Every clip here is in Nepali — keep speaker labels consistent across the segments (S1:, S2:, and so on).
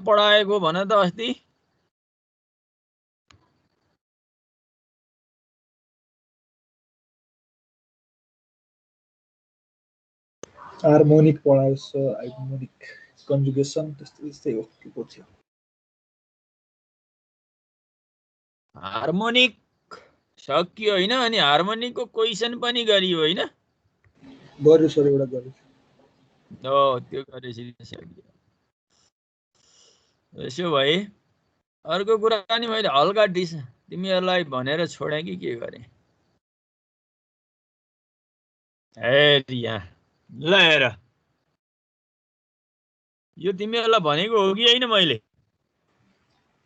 S1: पढाएको भन त अस्ति?
S2: हार्मोनिक पढायो सर, हार्मोनिक कन्जुगेसन त्यस्तै हो के को थियो?
S1: हार्मोनिक सकियो होइन? अनि हार्मोनिकको क्वेसन पनि गरियो होइन?
S2: गर्यो सर, एउटा गर्यो।
S1: त्यो गरेपछि सकियो। यसो भए अर्को कुरा नि मैले हल्का तिमीहरूलाई भनेर छोडेँ कि के गरेँ? हेर यहाँ ल हेर, यो तिमीहरूलाई भनेको हो कि होइन मैले?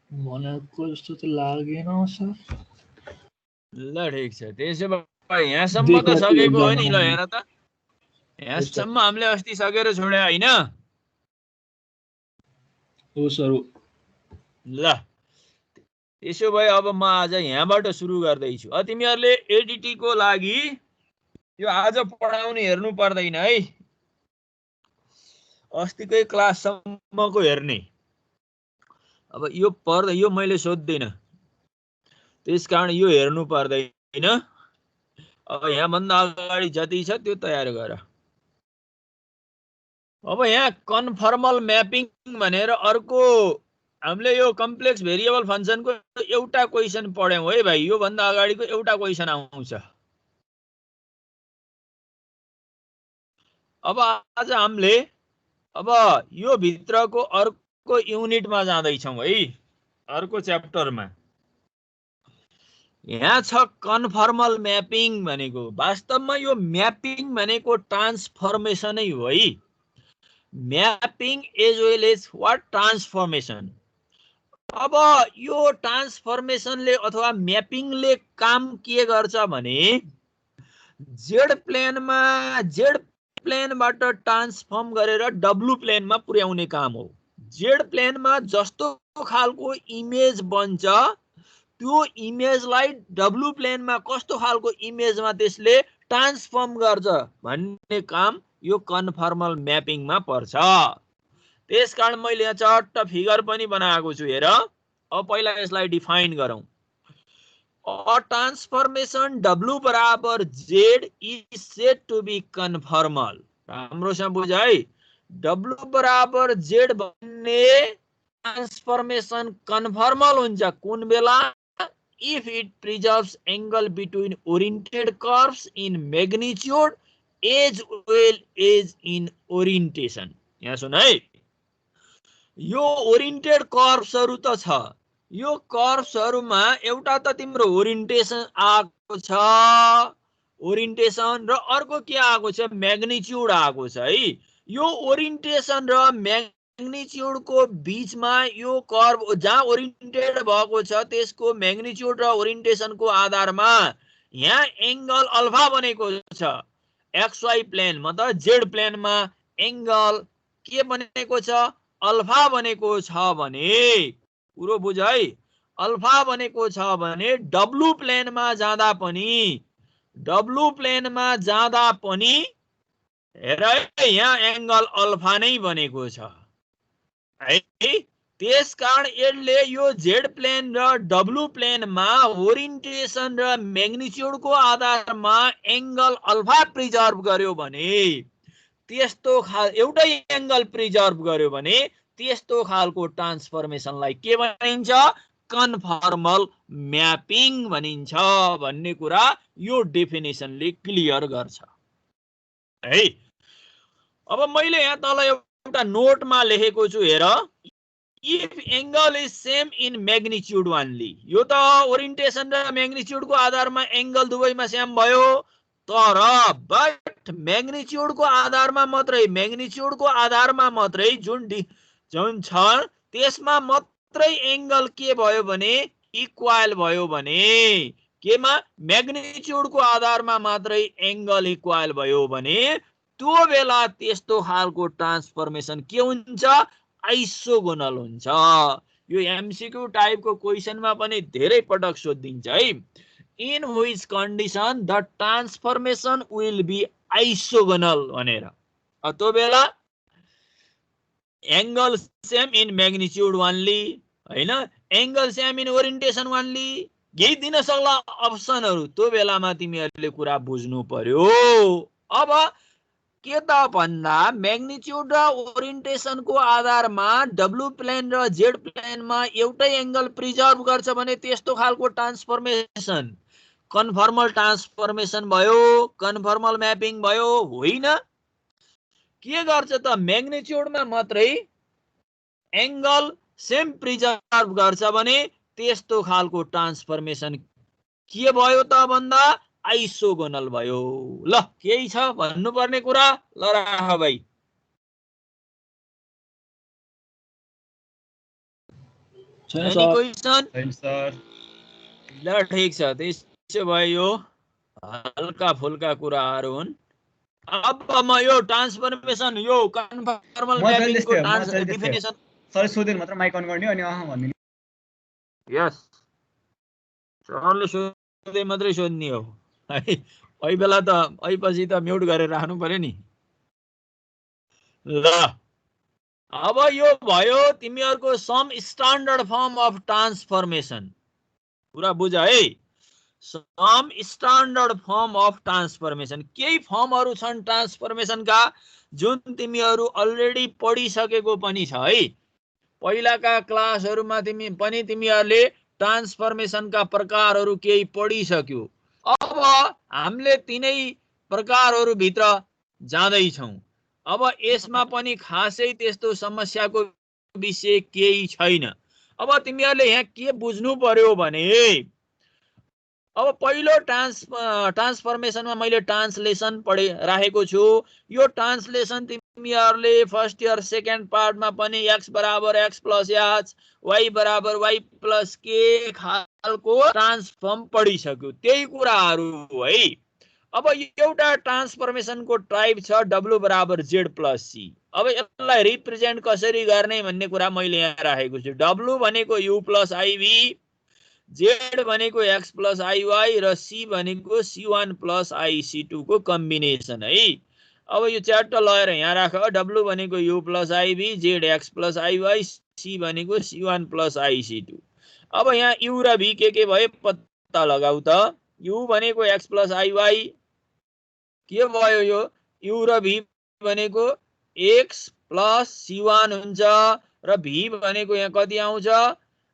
S2: भनेको जस्तो त लागेन सर।
S1: ल ठिक छ, त्यसो भए यहाँसम्म त सकेको हो नि। ल हेर त, यहाँसम्म हामीले अस्ति सकेर छोडे होइन?
S2: हो सर।
S1: ल त्यसो भए अब म आज यहाँबाट सुरु गर्दैछु। तिमीहरूले एडिटीको लागि यो आज पढाउने हेर्नु पर्दैन है, अस्तिकै क्लाससम्मको हेर्ने। अब यो मैले सोध्दिनँ, त्यसकारण यो हेर्नु पर्दैन। अब यहाँभन्दा अगाडि जति छ त्यो तयार गर। अब यहाँ कन्फर्मल म्यापिङ भनेर अर्को हामीले यो कम्प्लेक्स भेरिएबल फंक्सनको एउटा क्वेसन पढ्यौं है भाइ। यो भन्दा अगाडिको एउटा क्वेसन आउँछ। अब आज हामीले यो भित्रको अर्को युनिटमा जाँदैछौँ है, अर्को च्याप्टरमा। यहाँ छ कन्फर्मल म्यापिङ भनेको। वास्तवमा यो म्यापिङ भनेको ट्रान्सफर्मेसनै हो है। Mapping as well as what transformation. अब यो ट्रान्सफर्मेसनले अथवा म्यापिङले काम के गर्छ भने जेड प्लेनबाट ट्रान्सफर्म गरेर डब्लु प्लेनमा पुर्याउने काम हो। जेड प्लेनमा जस्तो खालको इमेज बन्छ त्यो इमेजलाई डब्लु प्लेनमा कस्तो खालको इमेजमा त्यसले ट्रान्सफर्म गर्छ भन्ने काम यो कन्फर्मल म्यापिङमा पर्छ। त्यसकारण मैले यहाँ चट्ट फिगर पनि बनाएको छु हेर। अब पहिला यसलाई डिफाइन गरौँ। A transformation W बराबर Z is said to be conformal। राम्रोसँग बुझ है। W बराबर Z भन्ने ट्रान्सफर्मेसन कन्फर्मल हुन्छ कुन बेला? if it preserves angle between oriented curves in magnitude as well as in orientation। यहाँ सुन है, यो ओरिएन्टेड कर्व्सहरु त छ, यो कर्व्सहरुमा एउटा त तिम्रो ओरिएन्टेसन आएको छ, ओरिएन्टेसन, र अर्को के आएको छ? म्याग्निट्युड आएको छ है। यो ओरिएन्टेसन र म्याग्निट्युडको बीचमा यो कर्व जहाँ ओरिएन्टेड भएको छ त्यसको म्याग्निट्युड र ओरिएन्टेसनको आधारमा यहाँ एंगल अल्फा बनेको छ। XY प्लेन मतलब जेड प्लेनमा एंगल के बनेको छ? अल्फा बनेको छ भने, पुरो बुझ है, अल्फा बनेको छ भने डब्लु प्लेनमा जाँदा पनि हेर यहाँ एंगल अल्फा नै बनेको छ है। त्यसकारण यसले यो जेड प्लेन र डब्लु प्लेनमा ओरिएन्टेसन र म्याग्निट्युडको आधारमा एंगल अल्फा प्रिजर्भ गर्यो भने, त्यस्तो एउटै एंगल प्रिजर्भ गर्यो भने त्यस्तो खालको ट्रान्सफर्मेसनलाई के भनिन्छ? कन्फर्मल म्यापिङ भनिन्छ भन्ने कुरा यो डेफिनेसनले क्लियर गर्छ है। अब मैले यहाँ तल एउटा नोटमा लेखेको छु हेर। If angle is same in magnitude only, यो त ओरिएन्टेसन र मैग्निट्यूडको आधारमा एंगल दुवैमा सेम भयो, तर बट मैग्निट्यूडको आधारमा मात्रै जुन छ त्यसमा मात्रै एंगल के भयो भने इक्वल भयो भने, केमा? मैग्निट्यूडको आधारमा मात्रै एंगल इक्वल भयो भने त्यो बेला त्यस्तो खालको ट्रान्सफर्मेसन के हुन्छ? आइसोगोनल हुन्छ। यो एमसीक्यू टाइपको क्वेशनमा पनि धेरै पटक सोधिन्छ है। In which condition the transformation will be isogonal भनेर। त्यो बेला angle same in magnitude only हैन, angle same in orientation only, यही दिन सक्ला अप्सनहरु। त्यो बेलामा तिमीहरुले कुरा बुझ्नु पर्यो। अब के त भन्दा मैग्निट्यूड र ओरिएन्टेसनको आधारमा डब्लु प्लेन र जेड प्लेनमा एउटै एंगल प्रिजर्भ गर्छ भने त्यस्तो खालको ट्रान्सफर्मेसन कन्फर्मल ट्रान्सफर्मेसन भयो, कन्फर्मल म्यापिङ भयो होइन। के गर्छ त मैग्निट्यूडमा मात्रै एंगल सेम प्रिजर्भ गर्छ भने त्यस्तो खालको ट्रान्सफर्मेसन के भयो त भन्दा आइसोगोनल भयो। ल केही छ भन्नुपर्ने कुरा? ल राख भाइ। Any question? ल ठीक छ, त्यसो भए यो हल्का फुल्का कुराहरु हुन्। अब म यो ट्रान्सफर्मेसन यो कन्फर्मल म्यापिङको डेफिनेसन
S3: सर सोधेन मात्र माइक अन गर्ने अनि अह भन्दिनु।
S1: यस सरले सोधे मात्रै सोध्ने हो है। ओइ बेला त ओइपछि त म्युट गरेर राख्नु पर्यो नि। ल अब यो भयो तिमीहरुको some standard form of transformation. पुरा बुझ है। Some standard form of transformation केही फर्महरु छन् ट्रान्सफर्मेसनका जुन तिमीहरु अलरेडी पढिसकेको पनि छ है। पहिलाका क्लासहरुमा तिमीहरुले ट्रान्सफर्मेसनका प्रकारहरु केही पढिसक्यो। अब हामीले तिनै प्रकारहरु भित्र जाँदै छौं। अब यसमा पनि खासै त्यस्तो समस्याको विषय केही छैन। अब तिमीहरुले यहाँ के बुझ्नु पर्यो भने अब पहिलो ट्रान्सफर्मेसनमा मैले ट्रान्सलेसन पढे राखेको छु। यो ट्रान्सलेसन तिमीहरुले फर्स्ट इयर सेकेन्ड पार्टमा पनि x बराबर x प्लस h, y बराबर y प्लस k खालको ट्रान्सफर्म पढिसक्यो। त्यही कुराहरु है। अब एउटा ट्रान्सफर्मेसनको टाइप छ w बराबर z प्लस c। अब यसलाई रिप्रेजेन्ट कसरी गर्ने भन्ने कुरा मैले यहाँ राखेको छु। w भनेको u प्लस iv, z भनेको x प्लस iy र c भनेको c1 प्लस ic2 को कम्बिनेसन है। अब यो च्याट्ट लगाएर यहाँ राख। w भनेको u plus iv, z x plus iy, c भनेको c1 प्लस ic2। अब यहाँ u र v के भए पत्ता लगाऊ त। u भनेको x प्लस iy के भयो यो u र v भनेको x प्लस c1 हुन्छ र v भनेको यहाँ कति आउँछ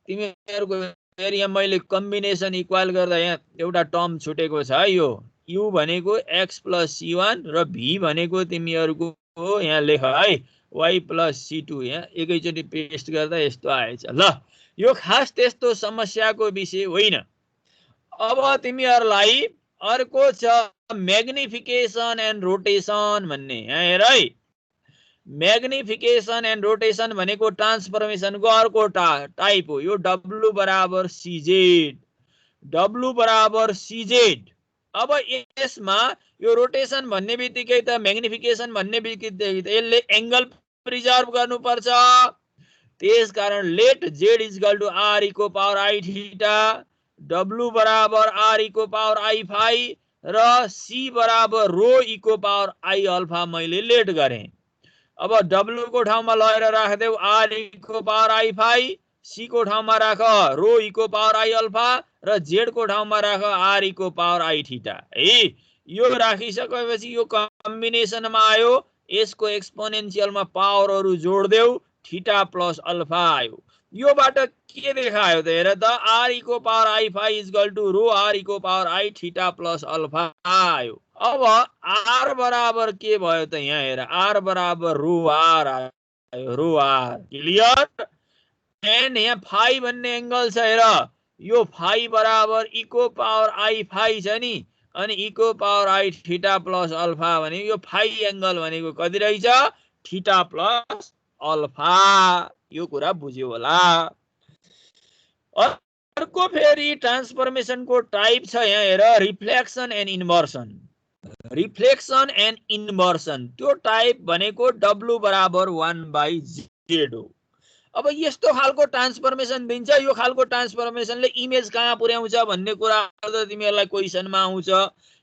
S1: तिमीहरुको फेरि यहाँ मैले कम्बिनेसन इक्वल गर्दा यहाँ एउटा टर्म छुटेको छ। यो u भनेको x प्लस c1 र v भनेको तिमीहरुको यहाँ लेख है y प्लस c2। यहाँ एकैचोटी पेस्ट गर्दा यस्तो आएछ। ल यो खास त्यस्तो समस्याको विषय होइन। अब तिमीहरुलाई अर्को छ म्याग्निफिकेसन एन्ड रोटेसन भन्ने। यहाँ हेर है। मैग्निफिकेशन एंड रोटेशन भनेको ट्रान्सफर्मेसनको अर्को टाइप हो। यो w बराबर cz, w बराबर cz। अब यसमा यो रोटेशन भन्ने बित्तिकै त मैग्निफिकेशन भन्ने बित्तिकै यसले एंगल प्रिजर्भ गर्नुपर्छ। त्यसकारण let z equal to r इको पावर i थीटा, w बराबर r इको पावर i फाइ र c बराबर रो इको पावर i अल्फा मैले लेट गरे। अब w को ठाउँमा लगाएर राख्देऊ r इको पावर i फाइ, c को ठाउँमा राख रो इको पावर i अल्फा र z को ठाउँमा राख r इको पावर i थीटा है। यो राखिसकेपछि यो कम्बिनेसनमा आयो। यसको एक्सपोनेन्शियलमा पावरहरु जोड्देऊ, थीटा प्लस अल्फा आयो। योबाट के देखायो त हेर त r इको power i phi equal to rho r इको power i theta plus alpha आयो। अब r बराबर के भयो त यहाँ हेर r बराबर रो r आयो। रो r क्लियर। एन यहाँ फाइ भन्ने एंगल छ हेर। यो फाइ बराबर इको पावर i फाइ छ नि अनि इको power i theta plus alpha भने यो फाइ एंगल भनेको कति रहेछ थीटा प्लस अल्फा। यो कुरा बुझ्यो होला। अर्को फेरि ट्रान्सफर्मेसनको टाइप छ यहाँ हेर reflection and inversion. Reflection and inversion त्यो टाइप भनेको w बराबर 1/z हो। अब यस्तो खालको ट्रान्सफर्मेसन दिन्छ। यो खालको ट्रान्सफर्मेसनले इमेज कहाँ पुर्याउँछ भन्ने कुरा त तिमीहरुलाई क्वेशनमा आउँछ।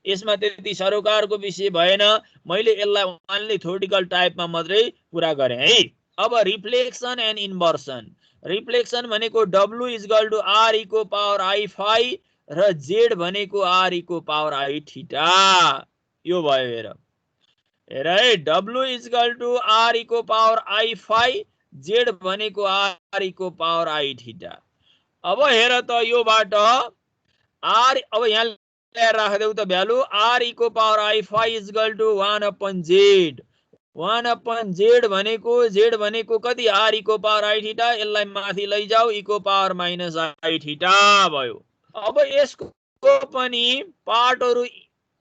S1: यसमा त्यति सरोकारको विषय भएन। मैले यसलाई ओन्ली थ्योरेटिकल टाइपमा मात्रै कुरा गरे है। अब रिफ्लेक्सन एन्ड इन्भर्सन। रिफ्लेक्सन भनेको W equal to R e को पावर I phi र Z भनेको R e को पावर I थीटा। यो भयो हेर हेर है, W equal to R e को पावर I phi, Z भनेको R e को पावर I थीटा। अब हेर त योबाट R, अब यहाँ ल्याएर राख्देऊ त भ्यालु R e को power I phi equal to 1 upon Z। 1 upon Z भनेको कति R e को पावर I थीटा। यसलाई माथि लैजाऊ, e को पावर माइनस I थीटा भयो। अब यसको पनि पार्टहरु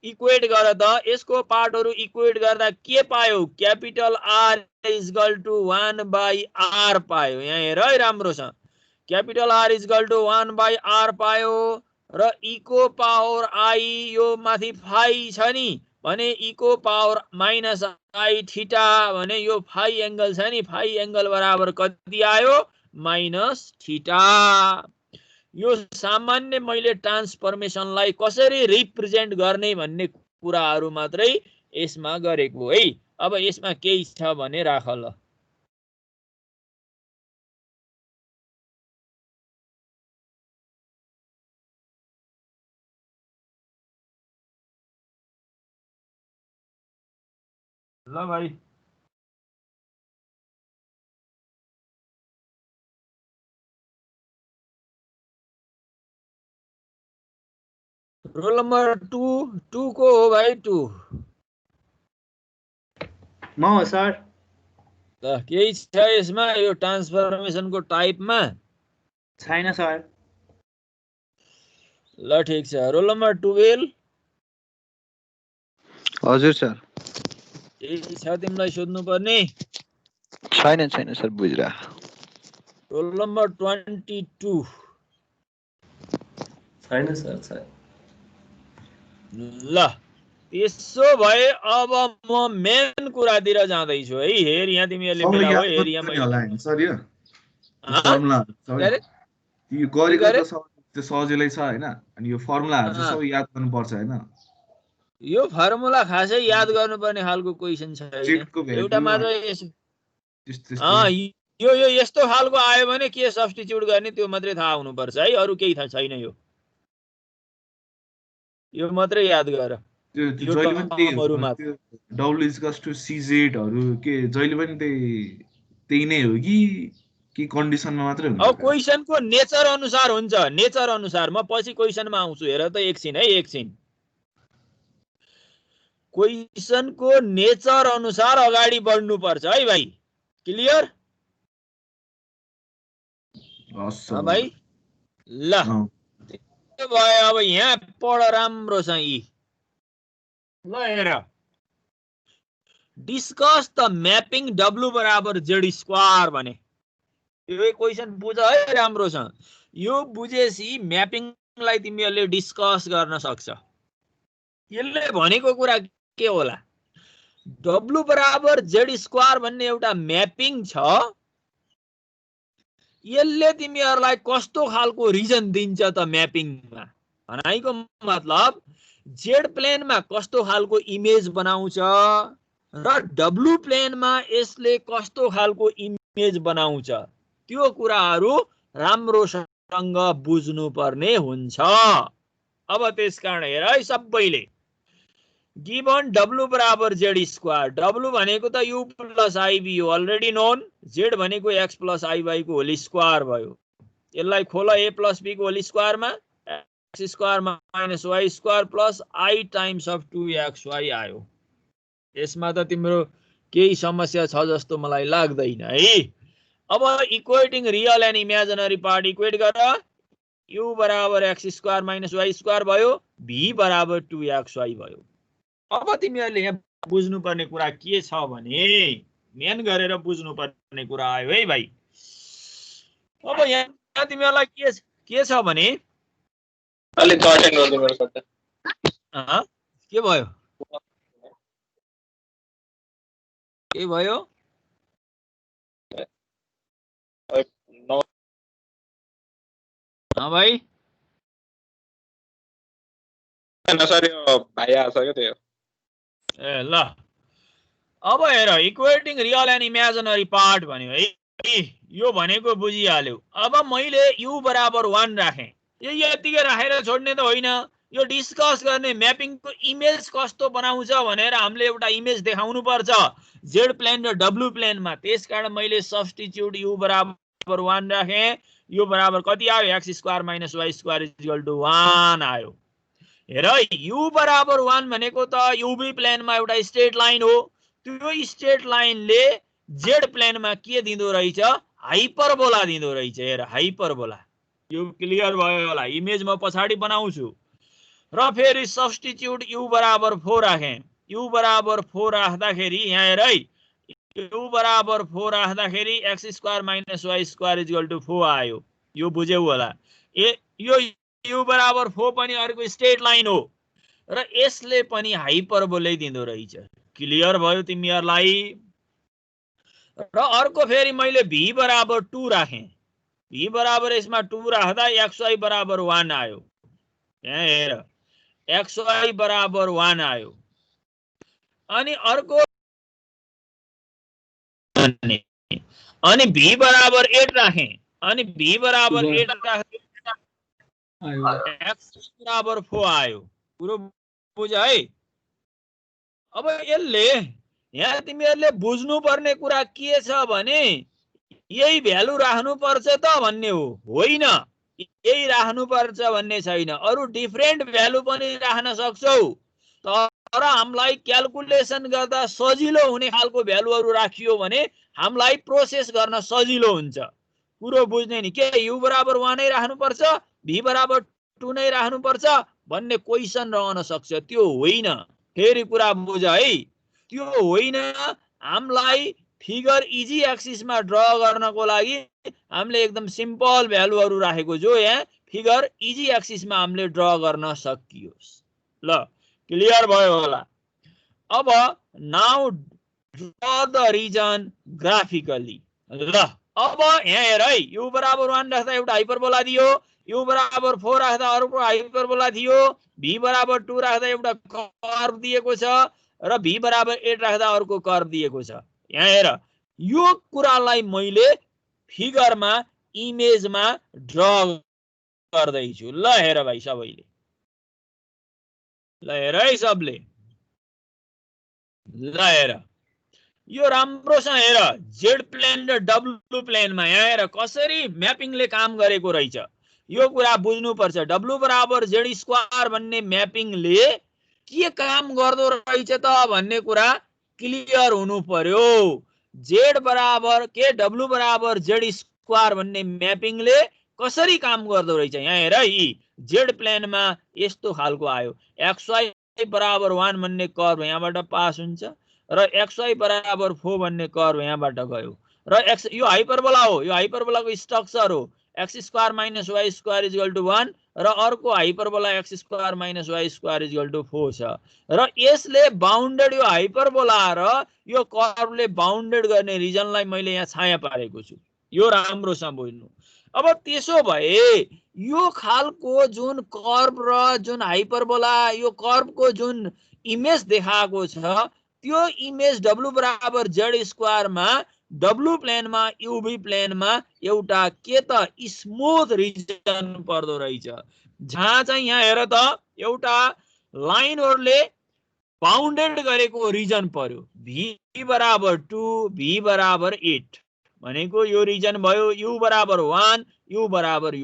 S1: इक्वेट गर त। यसको पार्टहरु इक्वेट गर्दा के पायो? Capital R equal to 1 by R पायो। यहाँ हेर है राम्रोसँग, capital R equal to 1 by R पायो र e को पावर I यो माथि फाइ छ नि भने e को पावर माइनस I थीटा भने यो फाइ एंगल छ नि, फाइ एंगल बराबर कति आयो? Minus theta. यो सामान्य मैले ट्रान्सफर्मेसनलाई कसरी रिप्रेजेन्ट गर्ने भन्ने कुराहरु मात्रै यसमा गरेको है। अब यसमा केही छ भने राख ल। ल भाइ, रोल नम्बर 2 को हो भाइ? 2
S3: म हो सर।
S1: ल केही छ यसमा यो ट्रान्सफर्मेसनको टाइपमा?
S3: छैन सर।
S1: ल ठीक छ। Roll number 12।
S4: हजुर सर।
S1: केही छ तिमीलाई सोध्नु पर्ने?
S4: छैन छैन सर, बुझिरा।
S1: Roll number 22।
S5: छैन सर, छैन।
S1: ल त्यसो भए अब म मेन कुरातिर जाँदैछु है। हेर यहाँ तिमीहरूले मिलाऊ। हेर यहाँ मैले
S5: सर यो फर्मुला सर यो गरेको त त्यो सजिलै छ हैन, अनि यो फर्मुलाहरु चाहिँ सबै याद गर्नुपर्छ हैन।
S1: यो फर्मुला खासै याद गर्नुपर्ने खालको क्वेशन छैन, एउटा मात्र यो यस्तो खालको आयो भने के सब्स्टिट्युट गर्ने त्यो मात्रै थाहा हुनुपर्छ है, अरु केही थाहा छैन। यो मात्रै याद गर।
S5: त्यो जहिले पनि त्यो W इक्वल्स टु CZ हरु के जहिले पनि त्यही नै हो कि कन्डिसनमा मात्रै हुन्छ?
S1: अब क्वेशनको नेचर अनुसार हुन्छ, नेचर अनुसार। म पछि क्वेशनमा आउँछु, हेर त एकछिन है, एकछिन। क्वेशनको नेचर अनुसार अगाडि बढ्नु पर्छ है भाइ। क्लियर?
S5: हस्
S1: भाइ ल त्यो भयो। अब यहाँ पढ राम्रो छ यी। ल हेर, डिस्कस द म्यापिङ W बराबर Z स्क्वायर भने यो क्वेशन बुझ है राम्रोसँग। यो बुझेसी म्यापिङलाई तिमीहरूले डिस्कस गर्न सक्छ। यसले भनेको कुरा के होला? W बराबर Z स्क्वायर भन्ने एउटा म्यापिङ छ। यसले तिमीहरूलाई कस्तो खालको रिजन दिन्छ त म्यापिङमा? भनाइको मतलब Z प्लेनमा कस्तो खालको इमेज बनाउँछ र W प्लेनमा यसले कस्तो खालको इमेज बनाउँछ, त्यो कुराहरु राम्रोसँग बुझ्नु पर्ने हुन्छ। अब त्यसकारण हेर है सबैले, गिवन W बराबर Z स्क्वायर। W भनेको त U प्लस IB हो, अलरेडी नोन। Z भनेको X प्लस IY को होल स्क्वायर भयो। यसलाई खोल A प्लस B को होल स्क्वायरमा X square minus Y square plus I times of 2XY आयो। यसमा त तिम्रो केही समस्या छ जस्तो मलाई लाग्दैन है। अब equating real and imaginary part equate गर। U बराबर X square minus Y square भयो, V बराबर 2XY भयो। अब तिमीहरूले यहाँ बुझ्नुपर्ने कुरा के छ भने, मेन गरेर बुझ्नुपर्ने कुरा आयो है भाइ। अब यहाँ तिमीहरूलाई के छ भने,
S6: अलि चर्टेन गर्दै मेरो सट्टा।
S1: के भयो? के भयो? भाइ
S6: हैन सर, यो भाइ आछ के त्यो।
S1: ए ल अब हेर equating real and imaginary part भन्यो है, यो भनेको बुझिहाल्यो। अब मैले u बराबर 1 राखेँ, यो यतिकै राखेर छोड्ने त होइन, यो डिस्कस गर्ने म्यापिङको इमेज कस्तो बनाउँछ भनेर हामीले एउटा इमेज देखाउनु पर्छ जेड प्लेन र डब्लु प्लेनमा। त्यसकारण मैले सब्स्टिट्युट u बराबर 1 राखेँ। यो बराबर कति आयो, x square minus y square equal to 1 आयो। हेर u बराबर 1 भनेको त यूबी प्लेनमा एउटा स्ट्रेट लाइन हो। त्यो स्ट्रेट लाइनले जेड प्लेनमा के दिँदो रहेछ, हाइपरबोला दिँदो रहेछ। हेर हाइपरबोला, यो क्लियर भयो होला, इमेज म पछाडि बनाउँछु। र फेरि सब्स्टिट्युट u बराबर 4 राखेँ। u बराबर 4 राख्दाखेरि यहाँ हेर है, u बराबर 4 राख्दाखेरि x square minus y square equal to 4 आयो। यो बुझ्यौ होला। यो u बराबर 4 पनि अर्को स्ट्रेट लाइन हो र यसले पनि हाइपरबोलै दिँदो रहेछ। क्लियर भयो तिमीहरूलाई? र अर्को फेरि मैले v बराबर 2 राखेँ। v बराबर यसमा 2 राख्दा xy बराबर 1 आयो। यहाँ हेर xy बराबर 1 आयो। अनि अर्को अनि v बराबर 8 राखेँ। अनि v बराबर 8 राख्दा x बराबर 4 आयो। पुरो बुझ है? अब यसले यहाँ तिमीहरूले बुझ्नुपर्ने कुरा के छ भने यही भ्यालु राख्नुपर्छ त भन्ने हो, होइन यही राख्नुपर्छ भन्ने छैन। अरू डिफरेन्ट भ्यालु पनि राख्न सक्छौ, तर हामीलाई क्याल्कुलेसन गर्दा सजिलो हुने खालको भ्यालुहरू राखियो भने हामीलाई प्रोसेस गर्न सजिलो हुन्छ। कुरो बुझ्ने नि, के u बराबर 1 नै राख्नुपर्छ, v बराबर 2 नै राख्नुपर्छ भन्ने क्वेसन रहन सक्छ। त्यो होइन। फेरि कुरा बुझ है, त्यो होइन। हामीलाई फिगर इजी एक्सिसमा ड्र गर्नको लागि हामीले एकदम सिम्पल भ्यालुहरू राखेको जो यहाँ फिगर इजी एक्सिसमा हामीले ड्र गर्न सकियोस्। ल क्लियर भयो होला? अब now draw the region graphically. ल अब यहाँ हेर है, u बराबर 1 राख्दा एउटा हाइपरबोला दियो, u बराबर 4 राख्दा अर्को हाइपरबोला दियो, v बराबर 2 राख्दा एउटा कर्व दिएको छ र v बराबर 8 राख्दा अर्को कर्व दिएको छ। यहाँ हेर, यो कुरालाई मैले फिगरमा इमेजमा ड्र गर्दैछु। ल हेर भाइ सबैले, ल हेर है सबले, ल हेर यो राम्रोसँग हेर, जेड प्लेन र डब्लु प्लेनमा यहाँ हेर कसरी म्यापिङले काम गरेको रहेछ। यो कुरा बुझ्नुपर्छ। डब्लु बराबर जेड स्क्वायर भन्ने म्यापिङले के काम गर्दो रहेछ त भन्ने कुरा क्लियर हुनु पर्यो। जेड बराबर के डब्लु बराबर जेड स्क्वायर भन्ने म्यापिङले कसरी काम गर्दो रहेछ। यहाँ हेर, यी जेड प्लेनमा यस्तो खालको आयो, xy बराबर 1 भन्ने कर्व यहाँबाट पास हुन्छ र xy बराबर 4 भन्ने कर्व यहाँबाट गयो र x यो हाइपरबोला हो, यो हाइपरबोलाको स्ट्रक्चर हो, x square minus y square equal to 1 र अर्को hyperbola x square minus y square equal to 4 छ र यसले बाउन्डेड, यो हाइपरबोला र यो कर्वले बाउन्डेड गर्ने रिजनलाई मैले यहाँ छाया पारेको छु। यो राम्रोसँग बुझ्नु। अब त्यसो भए यो खालको जुन कर्व र जुन हाइपरबोला, यो कर्वको जुन इमेज देखाएको छ त्यो इमेज डब्लु बराबर जेड स्क्वायरमा डब्लु प्लेनमा यूबी प्लेनमा एउटा के त स्मुथ रिजन पर्दो रहेछ, जहाँ चाहिँ यहाँ हेर त एउटा लाइनहरुले बाउन्डेड गरेको रिजन पर्यो। v बराबर 2, v बराबर 8 भनेको यो रिजन भयो। u बराबर 1, u बराबर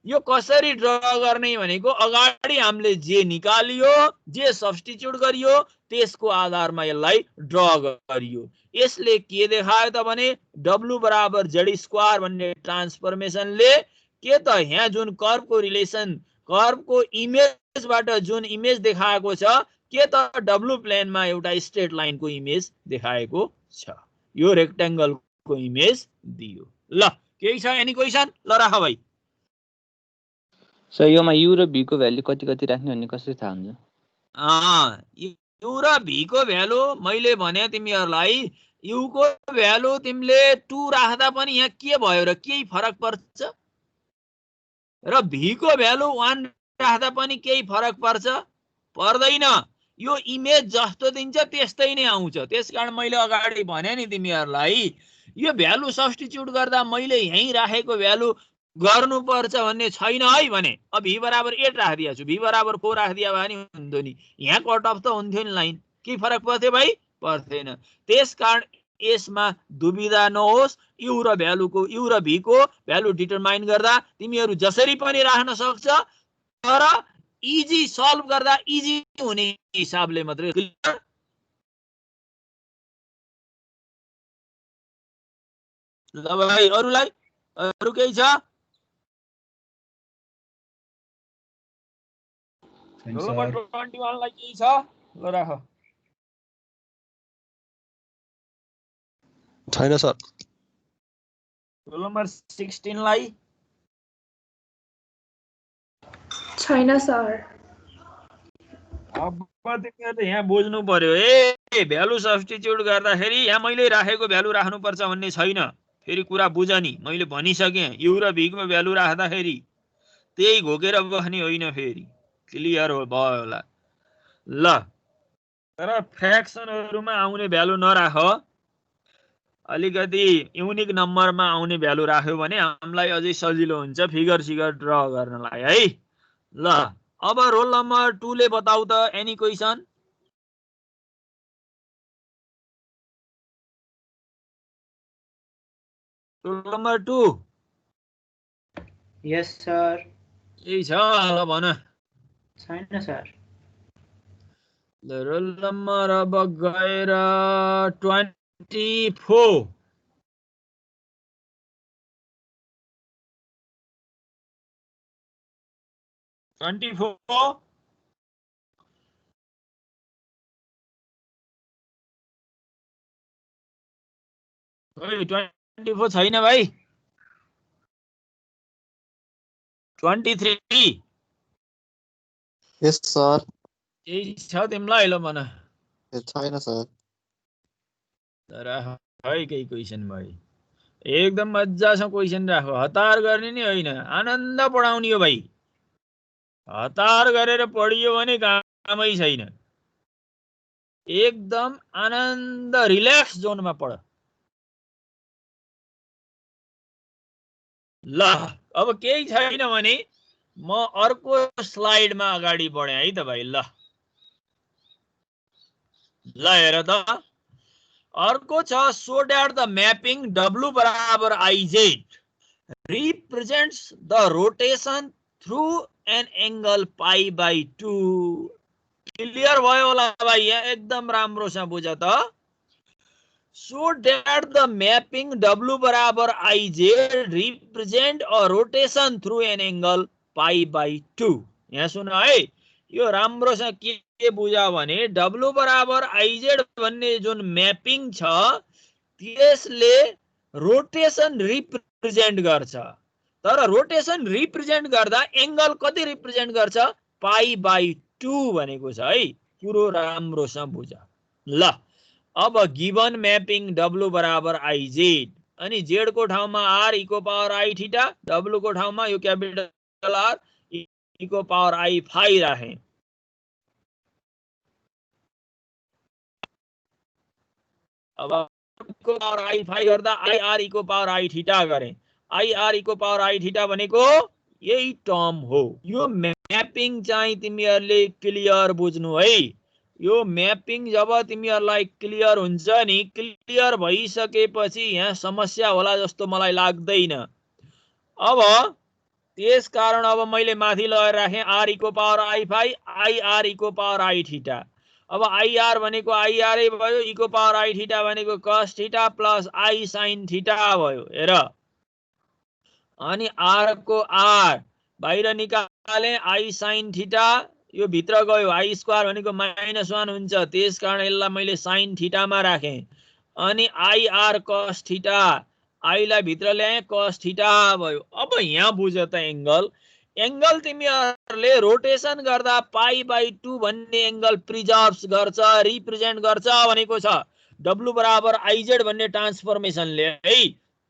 S1: यो कसरी ड्र गर्ने भनेको अगाडि हामीले जे निकालियो, जे सब्स्टिट्युट गरियो त्यसको आधारमा यसलाई ड्र गरियो। यसले के देखायो त भने w बराबर जेड स्क्वायर भन्ने ट्रान्सफर्मेसनले के त यहाँ जुन कर्वको रिलेसन, कर्वको इमेजबाट जुन इमेज देखाएको छ के त डब्लु प्लेनमा एउटा स्ट्रेट लाइनको इमेज देखाएको छ। यो रेक्टेंगलको इमेज दियो। ल केही छ एनी क्वेशन? ल राख भाइ।
S7: सर योमा u र v को भ्यालु कति कति राख्ने भन्ने कसरी थाहा हुन्छ?
S1: u र v को भ्यालु मैले भने तिमीहरूलाई, u को भ्यालु तिमीले 2 राख्दा पनि यहाँ के भयो र केही फरक पर्छ र v को भ्यालु 1 राख्दा पनि केही फरक पर्छ? पर्दैन। यो इमेज जस्तो दिन्छ त्यस्तै नै आउँछ। त्यसकारण मैले अगाडि भने नि तिमीहरूलाई यो भ्यालु सब्स्टिट्युट गर्दा मैले यही राखेको भ्यालु गर्नुपर्छ भन्ने छैन है भने। अब v बराबर 8 राखिदिएको छु, v बराबर 4 राखिदिया भए नि हुन्थ्यो नि, यहाँ कट अफ त हुन्थ्यो नि लाइन। के फरक पर्थ्यो भाइ? पर्थेन। त्यसकारण यसमा दुविधा नहोस्। u र भ्यालुको u र v को भ्यालु डिटरमाइन गर्दा तिमीहरू जसरी पनि राख्न सक्छ, तर इजी सल्भ गर्दा इजी हुने हिसाबले मात्रै। ल भाइ, अरूलाई अरू केही छ? रोल नम्बर 21 लाई केही छ? ल राख।
S4: छैन सर।
S1: रोल नम्बर 16 लाई
S8: छैन सर।
S1: अब तिमीहरूले यहाँ बुझ्नु पर्यो, ए भ्यालु सब्स्टिट्युट गर्दाखेरि यहाँ मैले राखेको भ्यालु राख्नुपर्छ भन्ने छैन। फेरि कुरा बुझ नि, मैले भनिसकेँ u र v को भ्यालु राख्दाखेरि त्यही घोकेर बस्ने होइन। फेरि क्लियर हो भयो होला। ल, तर फ्र्याक्सनहरुमा आउने भ्यालु नराख। अलिकति युनिक नम्बरमा आउने भ्यालु राख्यो भने हामीलाई अझै सजिलो हुन्छ फिगर सिगर ड्र गर्नलाई है। ल, अब रोल नम्बर 2 ले बताऊ त एनी क्वेशन? रोल नम्बर 2
S3: यस सर।
S1: यही छ, ल भन।
S3: छैन सर।
S1: ल, रोल नम्बर अब गएर 24। ओइ 24 छैन भाइ? 23
S9: यस सर।
S1: यही छ तिमीलाई? ल भन।
S9: छैन सर।
S1: राख है केही क्वेसन भाइ, एकदम मजासँग क्वेसन राख। हतार गर्ने नि होइन, आनन्द पढाउने हो भाइ। हतार गरेर पढियो भने कामै छैन। एकदम आनन्द रिल्याक्स जोनमा पढ। ल, अब केही छैन भने म अर्को स्लाइडमा अगाडि बढे है त भाइ। ल हेर त, अर्को छ so that the mapping W बराबर IZ represents the rotation through an angle π/2। Clear भयो होला भाइ? यहाँ एकदम राम्रोसँग बुझ त। So that the mapping W बराबर IZ represent a rotation through an angle π/2। यहाँ सुन है, यो राम्रोसँग के बुझा भने W बराबर IZ भन्ने जुन म्यापिङ छ त्यसले रोटेसन रिप्रेजेन्ट गर्छ। तर रोटेसन रिप्रेजेन्ट गर्दा एंगल कति रिप्रेजेन्ट गर्छ? π/2 भनेको छ है। पुरो राम्रोसँग बुझ। ल, अब गिवन म्यापिङ W बराबर IZ अनि Z को ठाउँमा R e को पावर I थीटा, W को ठाउँमा यो क्यापिटल R e को पावर I फाइ राखे। अब को पावर I फाइ गर्दा I R e को पावर I थीटा गरे। I R e को पावर I थीटा भनेको यही टर्म हो। यो म्यापिङ चाहिँ तिमीहरूले क्लियर बुझ्नु है। यो म्यापिङ जब तिमीहरूलाई क्लियर हुन्छ नि, क्लियर भइसकेपछि यहाँ समस्या होला जस्तो मलाई लाग्दैन। अब त्यसकारण अब मैले माथि लगेर राखेँ R e को power I phi, I R e को पावर I थीटा। अब IR भनेको IR भयो, e को पावर I थीटा भनेको cos theta plus I sin theta भयो। हेर, अनि R को R बाहिर निकाले, I sin थीटा यो भित्र गयो, I स्क्वायर भनेको -1 हुन्छ, त्यसकारण यसलाई मैले sin थीटामा राखेँ। अनि IR cos थीटा, I लाई भित्र ल्याएँ, cos थीटा भयो। अब यहाँ बुझ त एंगल तिमीहरूले रोटेसन गर्दा π/2 भन्ने एंगल प्रिजर्भ्स गर्छ, रिप्रेजेन्ट गर्छ भनेको छ W बराबर IZ भन्ने ट्रान्सफर्मेसनले है।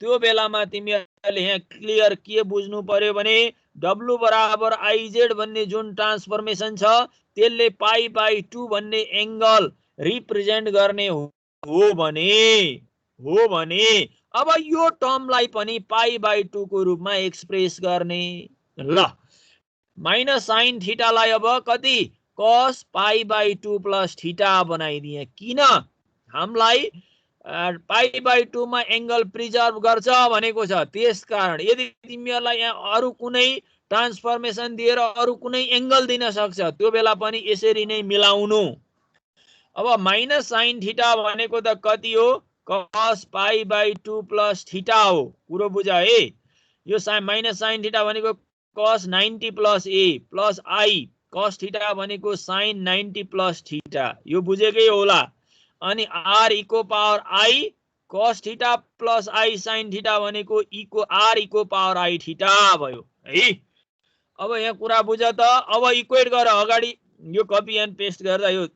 S1: त्यो बेलामा तिमीहरूले यहाँ क्लियर के बुझ्नु पर्यो भने W बराबर IZ भन्ने जुन ट्रान्सफर्मेसन छ त्यसले π/2 भन्ने एंगल रिप्रेजेन्ट गर्ने हो भने अब यो टर्मलाई पनि π/2 को रूपमा एक्सप्रेस गर्ने। ल माइनस साइन थीटालाई अब कति cos π/2 प्लस थीटा बनाइदिए। किन हामीलाई π/2 मा एंगल प्रिजर्भ गर्छ भनेको छ, त्यसकारण। यदि तिमीहरूलाई यहाँ अरु कुनै ट्रान्सफर्मेसन दिएर अरु कुनै एंगल दिन सक्छ त्यो बेला पनि यसरी नै मिलाउनु। अब माइनस साइन थीटा भनेको त कति हो, cos π/2 प्लस थीटा हो। कुरो बुझ है। यो माइनस साइन थीटा भनेको cos 90 plus a plus i, cos theta भनेको sin 90 प्लस थीटा, यो बुझेकै होला। अनि r इको power i cos theta plus i sin theta भनेको r इको पावर i थीटा भयो है। अब यहाँ कुरा बुझ त। अब इक्वेट गर अगाडि, यो कपी एन्ड पेस्ट गर्दा यो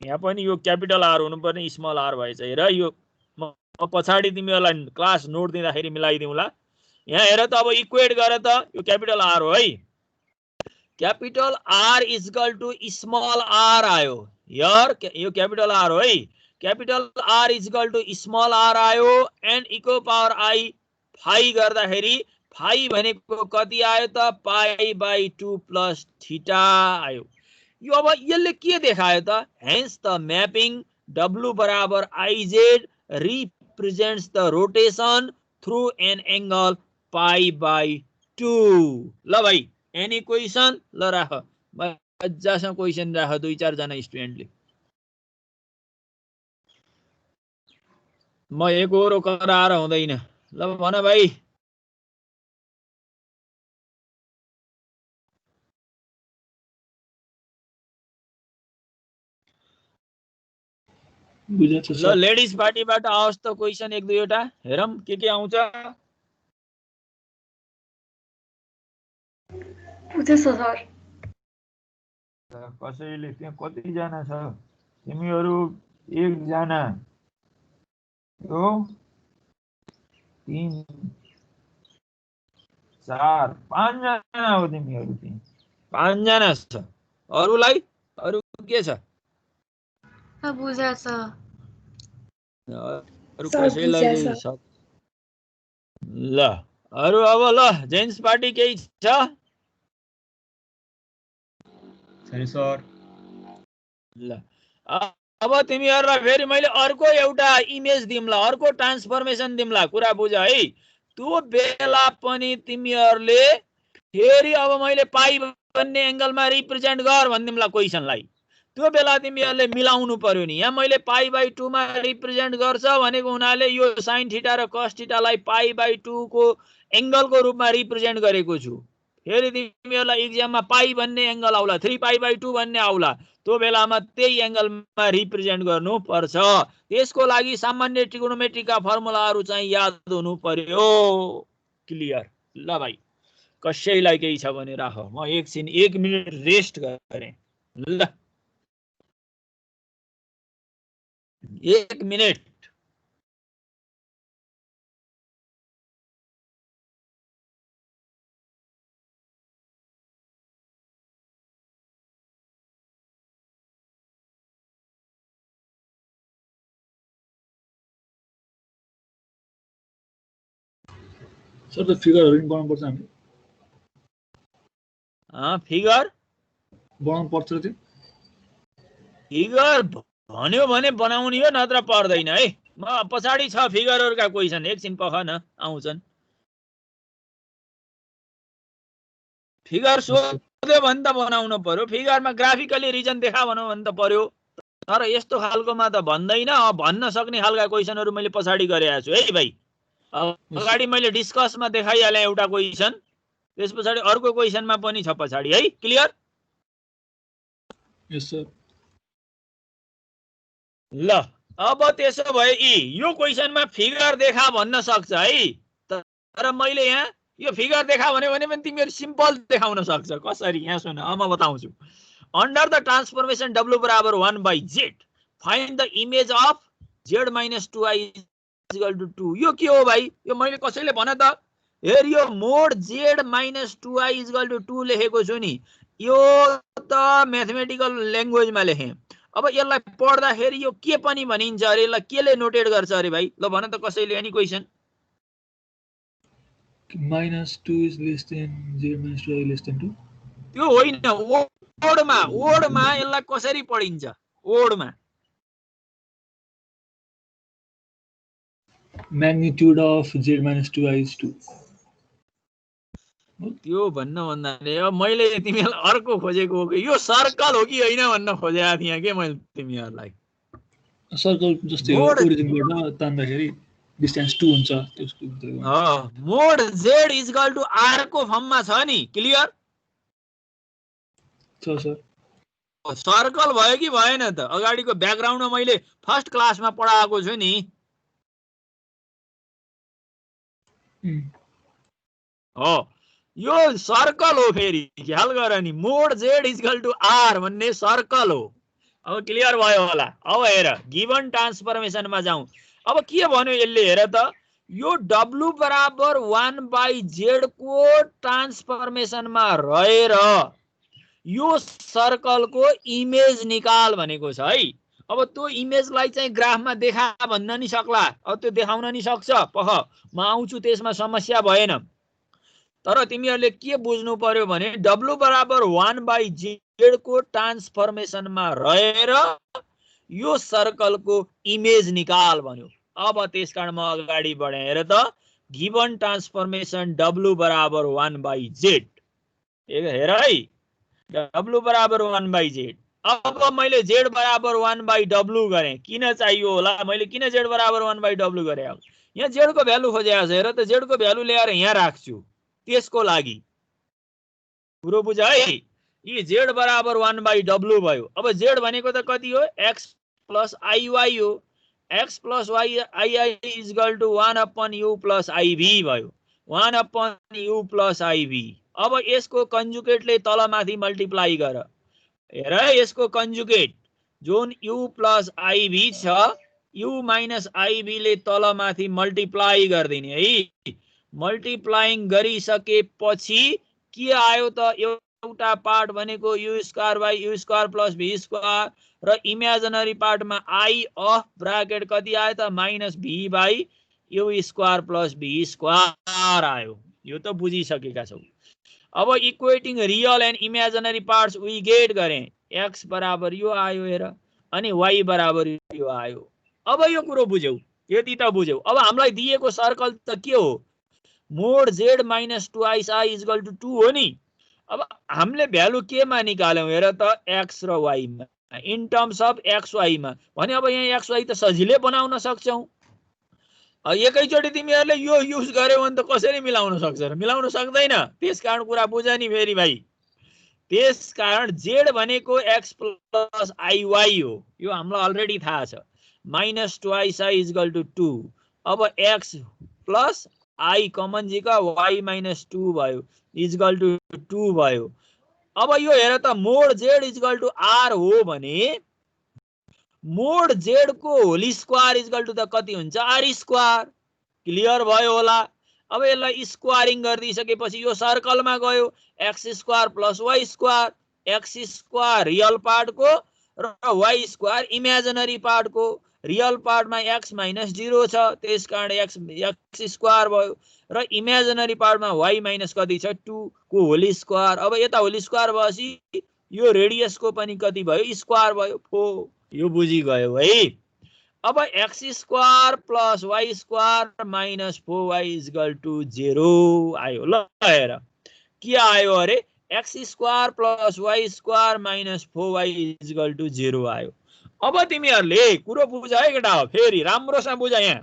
S1: यहाँ पनि यो क्यापिटल R हुनुपर्ने स्मल r भएछ। हेर यो म पछाडि तिमीहरूलाई क्लास नोट दिँदाखेरि मिलाइदिउँला। यहाँ हेर त, अब इक्वेट गर त, यो क्यापिटल R हो है। Capital R equal to small r आयो। यार यो क्यापिटल R हो है। Capital R equal to small r आयो एन्ड इको पावर i फाइ गर्दाखेरि फाइ भनेको कति आयो त π/2 प्लस थीटा आयो। यो अब यसले के देखायो त, हेन्स द म्यापिङ W बराबर IZ represents the rotation through an angle π/2। ल भाइ एनी क्वेसन? ल राख, मजासँग क्वेसन राख, 2-4 जना स्टुडेन्टले। म एकहोरो कराएर हुँदैन। ल भन भाइ।
S2: बुझेछ
S1: ल
S2: सर।
S1: लेडिज पार्टीबाट आओस् त क्वेसन 1-2 हेरौँ के आउँछ।
S8: बुझेछ सर।
S1: कसैले त्यहाँ कतिजना छ? तिमीहरू 1 जना, 2 3 4 5 जना हो तिमीहरू। 5 जना छ। अरूलाई अरू के छ?
S8: बुझेछ।
S1: अरू
S8: सर,
S1: कसैलाई
S8: बुझेछ।
S1: छ? ल अरू अब ल जेन्ट्स पार्टी केही छ?
S2: छैन सर।
S1: ल अब तिमीहरूलाई फेरि मैले अर्को एउटा इमेज दिम्ला, अर्को ट्रान्सफर्मेसन दिम्ला। कुरा बुझ है। त्यो बेला पनि तिमीहरूले फेरि अब मैले पाइ भन्ने एंगलमा रिप्रेजेन्ट गर भन्दिम्ला क्वेसनलाई। त्यो बेला तिमीहरूले मिलाउनु पर्यो नि। यहाँ मैले π/2 मा रिप्रेजेन्ट गर्छ भनेको हुनाले यो sin थीटा र cos थीटालाई π/2 को एंगलको रूपमा रिप्रेजेन्ट गरेको छु। फेरि तिमीहरूलाई एक्जाममा पाइ भन्ने एंगल आउला, 3π/2 भन्ने आउला। त्यो बेलामा त्यही एंगलमा रिप्रेजेन्ट गर्नु पर्छ। त्यसको लागि सामान्य ट्रिगोनोमेट्रीका फर्मुलाहरू चाहिँ याद हुनु पर्यो। क्लियर? ल भाइ कसैलाई केही छ भने राख, म एकछिन 1 मिनेट रेस्ट गरे। ल 1 मिनेट।
S2: सर त फिगरहरु पनि बनाउनु पर्छ हामी।
S1: फिगर
S2: बनाउनु पर्छ त्यो।
S1: फिगर भन्यो भने बनाउने हो, नत्र पर्दैन है। म पछाडी छ फिगरहरुका क्वेशन, एकछिन पख न आउँछन्। फिगर सोध्यो भने त बनाउनु पर्यो। फिगरमा ग्राफिकली रिजन देखा भनौं भने त पर्यो। तर यस्तो खालकोमा त भन्दैन। भन्न सक्ने खालका क्वेशनहरु मैले पछाडी गरेको छु है भाइ। अगाडि मैले डिस्कसमा देखाइहाले एउटा क्वेशन, त्यस पछाडी अर्को क्वेशनमा पनि छ पछाडी है। क्लियर?
S2: यस सर।
S1: ल अब त्यसो भए यो क्वेशनमा फिगर देखा भन्न सक्छ है। तर मैले यहाँ यो फिगर देखा भन्यो भने पनि तिमीहरु सिम्पल देखाउन सक्छ। कसरी? यहाँ सुन, म बताउँछु। अंडर द ट्रान्सफर्मेसन W बराबर 1/z, find the image of z - 2i equal to 2 यो के हो भाइ यो मैले कसैले भने त हेर यो mod z minus 2i equal to 2 लेखेको छु नि यो त म्याथमेटिकल ल्याङ्ग्वेजमा लेखे अब यसलाई पढ्दाखेरि यो के पनि भनिन्छ अरे यसलाई केले नोटेट गर्छ अरे भाइ ल भन त कसैले अनि question
S2: -2 is less than z minus 2i less than 2
S1: त्यो होइन ओडमा यसलाई कसरी पढिन्छ ओडमा
S2: magnitude of z minus 2i is 2
S1: त्यो भन्न भन्नाले अब मैले तिमीलाई अर्को खोजेको हो कि यो सर्कल हो कि होइन भन्न खोजेको थिएँ के मैले तिमीहरूलाई
S2: सर्कल जस्तै हो ओरिजिनबाट तान्दाखेरि डिस्टेन्स 2 हुन्छ त्यसको
S1: मोड z इक्वल टु r को फर्ममा छ नि क्लियर
S2: छ सर
S1: सर्कल भयो कि भएन त अगाडिको ब्याकग्राउन्डमा मैले फर्स्ट क्लासमा पढाएको छु नि हो यो सर्कल हो फेरि ख्याल गर नि मोड z इक्वल टु r भन्ने सर्कल हो अब क्लियर भयो होला अब हेर गिवन ट्रान्सफर्मेसनमा जाउँ अब के भन्यो यसले हेर त यो w बराबर 1/z को ट्रान्सफर्मेसनमा रहेर यो सर्कलको इमेज निकाल भनेको छ है अब त्यो इमेजलाई चाहिँ ग्राफमा देखा भन्न नि सक्ला अब त्यो देखाउन नि सक्छ पख म आउँछु त्यसमा समस्या भएन तर तिमीहरूले के बुझ्नु पर्यो भने w बराबर 1/z को ट्रान्सफर्मेसनमा रहेर यो सर्कलको इमेज निकाल भन्यो अब त्यसकारण म अगाडि बढे हेर त गिवन ट्रान्सफर्मेसन w बराबर 1/z हेर है w बराबर 1/z अब मैले z बराबर 1/w गरेँ किन चाहियो होला मैले किन z बराबर 1/w गरे अब यहाँ z को भ्यालु खोजेको छ हेर त z को भ्यालु ल्याएर यहाँ राख्छु त्यसको लागि पुरो बुझ है यी z बराबर 1/w भयो अब z भनेको त कति हो x प्लस iy हो x plus yi equal to 1/u plus iv भयो 1/u प्लस iv अब यसको कन्जुगेटले तलमाथि मल्टिप्लाई गर हेर यसको कन्जुगेट जुन u प्लस iv छ u माइनस iv ले तलमाथि मल्टिप्लाई गर्दिने है मल्टिप्लाइङ गरिसकेपछि के आयो त एउटा पार्ट भनेको u square by u square plus v square र इमेजिनरी पार्टमा i अफ ब्राकेट कति आयो त minus v by u square plus v square आयो यो त बुझिसकेका छौ अब equating real and imaginary parts we get गरे x बराबर यो आयो हेर अनि y बराबर यो आयो अब यो कुरो बुझ्यौ यति त बुझ्यौ अब हामीलाई दिएको सर्कल त के हो mod z minus 2i equal to 2 हो नि अब हामीले भ्यालु केमा निकाल्यौ हेर त x र y मा इन टर्म्स अफ xy मा भने अब यहाँ xy त सजिलै बनाउन सक्छौ एकैचोटी तिमीहरूले यो युज गर्यौ भने त कसरी मिलाउन सक्छ र मिलाउन सक्दैन त्यसकारण कुरा बुझ नि फेरि भाइ त्यसकारण z भनेको x प्लस iy हो यो हामीलाई अलरेडी थाहा छ माइनस 2i इक्वल टु 2 अब x प्लस i कमन जिका y माइनस 2 भयो इक्वल टु 2 भयो अब यो हेर त मोड z इक्वल टु r हो भने मोड z को होल स्क्वायर इक्वल टु त कति हुन्छ r स्क्वायर क्लियर भयो होला अब यसलाई स्क्वायरिङ गरिदिसकेपछि यो सर्कलमा गयो x square plus y square x square real पार्टको र y स्क्वायर इमेजिनरी पार्टको रियल पार्टमा x माइनस 0 छ त्यसकारण x स्क्वायर भयो र इमेजिनरी पार्टमा y माइनस कति छ 2 को होल स्क्वायर अब यता होल स्क्वायर भएपछि यो रेडियसको पनि कति भयो स्क्वायर भयो 4 यो बुझी गयो है अब x square plus y square minus 4y equal to 0 आयो ल हेर के आयो अरे x square plus y square minus 4y equal to 0 आयो अब तिमीहरूले कुरो बुझ है केटा हो फेरि राम्रोसँग बुझ यहाँ